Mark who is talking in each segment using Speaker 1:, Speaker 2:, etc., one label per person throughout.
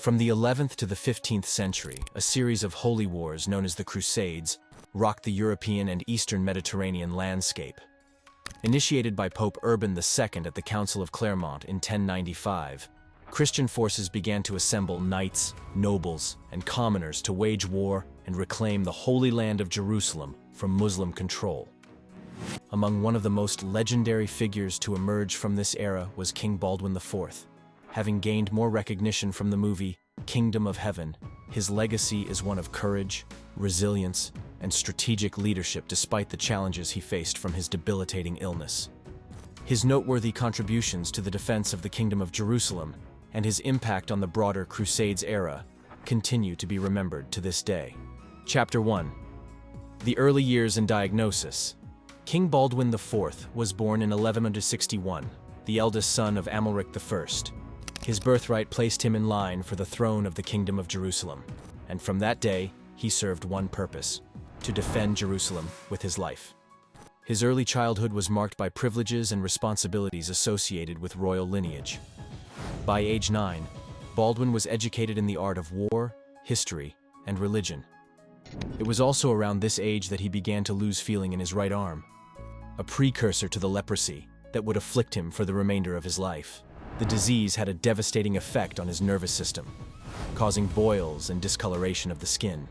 Speaker 1: From the 11th to the 15th century, a series of holy wars known as the Crusades rocked the European and Eastern Mediterranean landscape. Initiated by Pope Urban II at the Council of Clermont in 1095, Christian forces began to assemble knights, nobles, and commoners to wage war and reclaim the Holy Land of Jerusalem from Muslim control. Among one of the most legendary figures to emerge from this era was King Baldwin IV. Having gained more recognition from the movie Kingdom of Heaven, his legacy is one of courage, resilience, and strategic leadership despite the challenges he faced from his debilitating illness. His noteworthy contributions to the defense of the Kingdom of Jerusalem and his impact on the broader Crusades era continue to be remembered to this day. Chapter 1. The Early Years and Diagnosis. King Baldwin IV was born in 1161, the eldest son of Amalric I. His birthright placed him in line for the throne of the Kingdom of Jerusalem, and from that day, he served one purpose: to defend Jerusalem with his life. His early childhood was marked by privileges and responsibilities associated with royal lineage. By age 9, Baldwin was educated in the art of war, history, and religion. It was also around this age that he began to lose feeling in his right arm, a precursor to the leprosy that would afflict him for the remainder of his life. The disease had a devastating effect on his nervous system, causing boils and discoloration of the skin.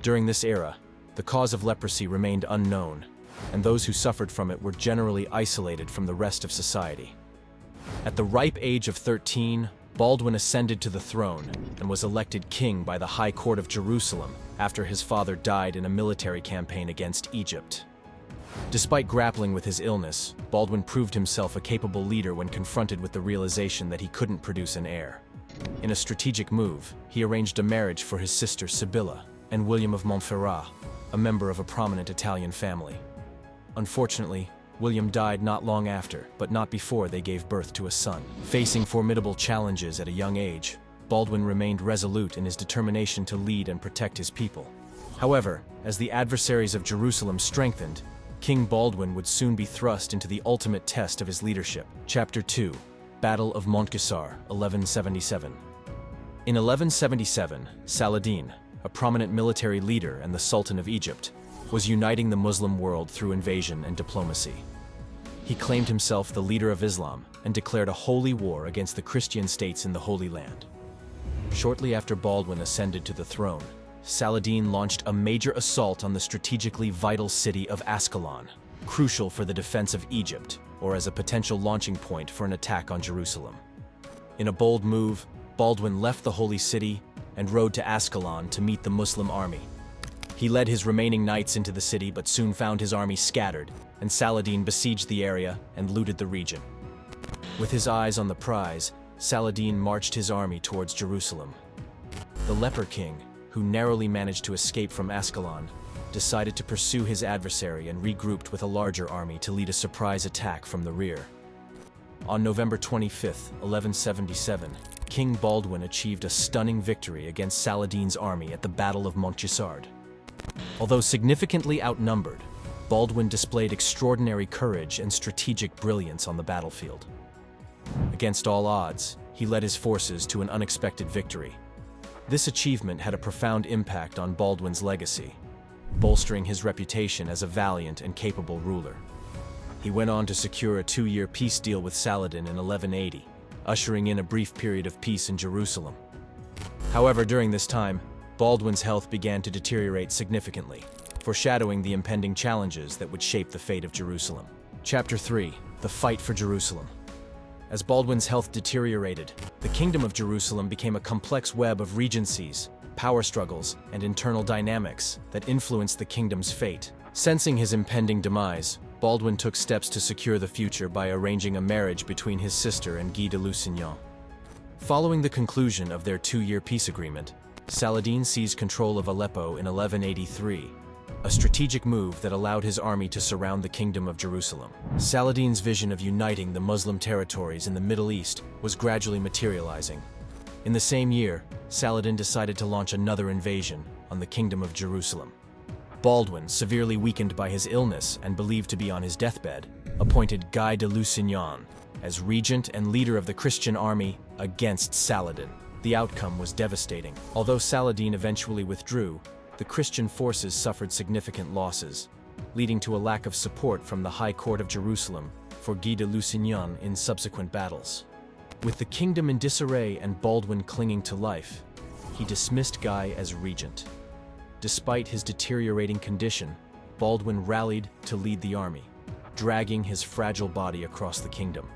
Speaker 1: During this era, the cause of leprosy remained unknown, and those who suffered from it were generally isolated from the rest of society. At the ripe age of 13, Baldwin ascended to the throne and was elected king by the High Court of Jerusalem after his father died in a military campaign against Egypt. Despite grappling with his illness, Baldwin proved himself a capable leader when confronted with the realization that he couldn't produce an heir. In a strategic move, he arranged a marriage for his sister Sibylla and William of Montferrat, a member of a prominent Italian family. Unfortunately, William died not long after, but not before they gave birth to a son. Facing formidable challenges at a young age, Baldwin remained resolute in his determination to lead and protect his people. However, as the adversaries of Jerusalem strengthened, King Baldwin would soon be thrust into the ultimate test of his leadership. Chapter 2. Battle of Montgisard, 1177. In 1177, Saladin, a prominent military leader and the Sultan of Egypt, was uniting the Muslim world through invasion and diplomacy. He claimed himself the leader of Islam and declared a holy war against the Christian states in the Holy Land. Shortly after Baldwin ascended to the throne, Saladin launched a major assault on the strategically vital city of Ascalon, crucial for the defense of Egypt, or as a potential launching point for an attack on Jerusalem. In a bold move, Baldwin left the holy city and rode to Ascalon to meet the Muslim army. He led his remaining knights into the city but soon found his army scattered, and Saladin besieged the area and looted the region. With his eyes on the prize, Saladin marched his army towards Jerusalem. The Leper king, who narrowly managed to escape from Ascalon, decided to pursue his adversary and regrouped with a larger army to lead a surprise attack from the rear. On November 25, 1177, King Baldwin achieved a stunning victory against Saladin's army at the Battle of Montgisard. Although significantly outnumbered, Baldwin displayed extraordinary courage and strategic brilliance on the battlefield. Against all odds, he led his forces to an unexpected victory. This achievement had a profound impact on Baldwin's legacy, bolstering his reputation as a valiant and capable ruler. He went on to secure a 2-year peace deal with Saladin in 1180, ushering in a brief period of peace in Jerusalem. However, during this time, Baldwin's health began to deteriorate significantly, foreshadowing the impending challenges that would shape the fate of Jerusalem. Chapter 3. The Fight for Jerusalem. As Baldwin's health deteriorated, the Kingdom of Jerusalem became a complex web of regencies, power struggles, and internal dynamics that influenced the kingdom's fate. Sensing his impending demise, Baldwin took steps to secure the future by arranging a marriage between his sister and Guy de Lusignan. Following the conclusion of their 2-year peace agreement, Saladin seized control of Aleppo in 1183, a strategic move that allowed his army to surround the Kingdom of Jerusalem. Saladin's vision of uniting the Muslim territories in the Middle East was gradually materializing. In the same year, Saladin decided to launch another invasion on the Kingdom of Jerusalem. Baldwin, severely weakened by his illness and believed to be on his deathbed, appointed Guy de Lusignan as regent and leader of the Christian army against Saladin. The outcome was devastating. Although Saladin eventually withdrew, the Christian forces suffered significant losses, leading to a lack of support from the High Court of Jerusalem for Guy de Lusignan in subsequent battles. With the kingdom in disarray and Baldwin clinging to life, he dismissed Guy as regent. Despite his deteriorating condition, Baldwin rallied to lead the army, dragging his fragile body across the kingdom.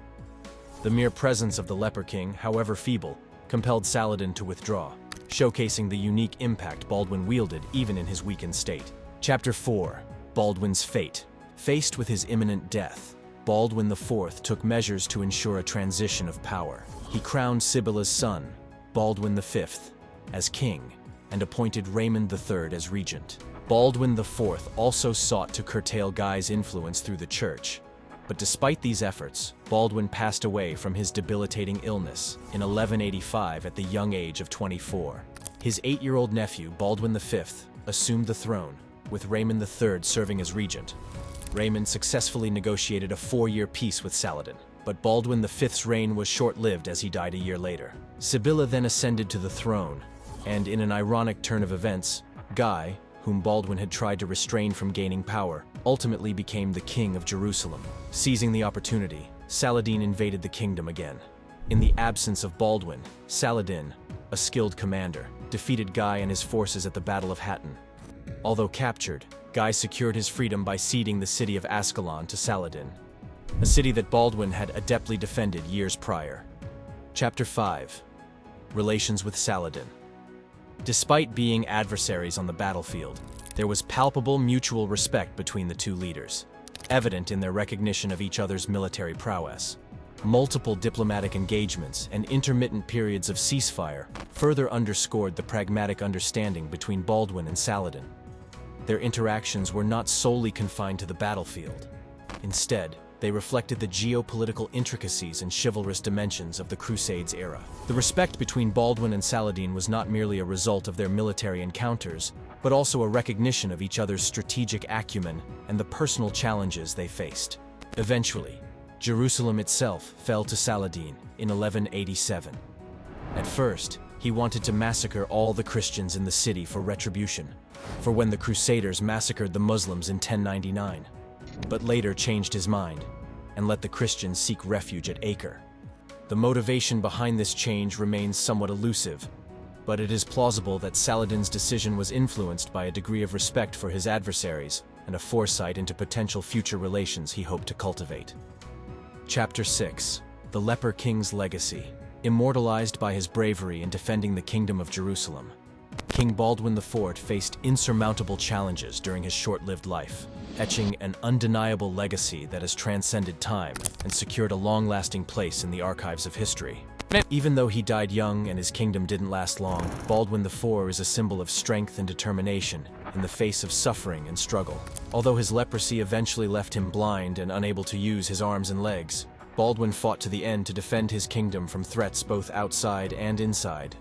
Speaker 1: The mere presence of the Leper King, however feeble, compelled Saladin to withdraw, showcasing the unique impact Baldwin wielded even in his weakened state. Chapter 4. Baldwin's fate. Faced with his imminent death, Baldwin IV took measures to ensure a transition of power. He crowned Sibylla's son, Baldwin V, as king, and appointed Raymond III as regent. Baldwin IV also sought to curtail Guy's influence through the church, but despite these efforts, Baldwin passed away from his debilitating illness in 1185 at the young age of 24. His 8-year-old nephew, Baldwin V, assumed the throne, with Raymond III serving as regent. Raymond successfully negotiated a 4-year peace with Saladin, but Baldwin V's reign was short-lived as he died a year later. Sibylla then ascended to the throne, and in an ironic turn of events, Guy, whom Baldwin had tried to restrain from gaining power, ultimately became the king of Jerusalem. Seizing the opportunity, Saladin invaded the kingdom again. In the absence of Baldwin, Saladin, a skilled commander, defeated Guy and his forces at the Battle of Hattin. Although captured, Guy secured his freedom by ceding the city of Ascalon to Saladin, a city that Baldwin had adeptly defended years prior. Chapter 5. Relations with Saladin. Despite being adversaries on the battlefield, there was palpable mutual respect between the two leaders, evident in their recognition of each other's military prowess. Multiple diplomatic engagements and intermittent periods of ceasefire further underscored the pragmatic understanding between Baldwin and Saladin. Their interactions were not solely confined to the battlefield. Instead, they reflected the geopolitical intricacies and chivalrous dimensions of the Crusades era. The respect between Baldwin and Saladin was not merely a result of their military encounters, but also a recognition of each other's strategic acumen and the personal challenges they faced. Eventually, Jerusalem itself fell to Saladin in 1187. At first, he wanted to massacre all the Christians in the city for retribution, for when the Crusaders massacred the Muslims in 1099, but later changed his mind and let the Christians seek refuge at Acre. The motivation behind this change remains somewhat elusive, but it is plausible that Saladin's decision was influenced by a degree of respect for his adversaries and a foresight into potential future relations he hoped to cultivate. Chapter 6. The Leper King's Legacy. Immortalized by his bravery in defending the Kingdom of Jerusalem, King Baldwin IV faced insurmountable challenges during his short-lived life, etching an undeniable legacy that has transcended time and secured a long-lasting place in the archives of history. Even though he died young and his kingdom didn't last long, Baldwin IV is a symbol of strength and determination in the face of suffering and struggle. Although his leprosy eventually left him blind and unable to use his arms and legs, Baldwin fought to the end to defend his kingdom from threats both outside and inside.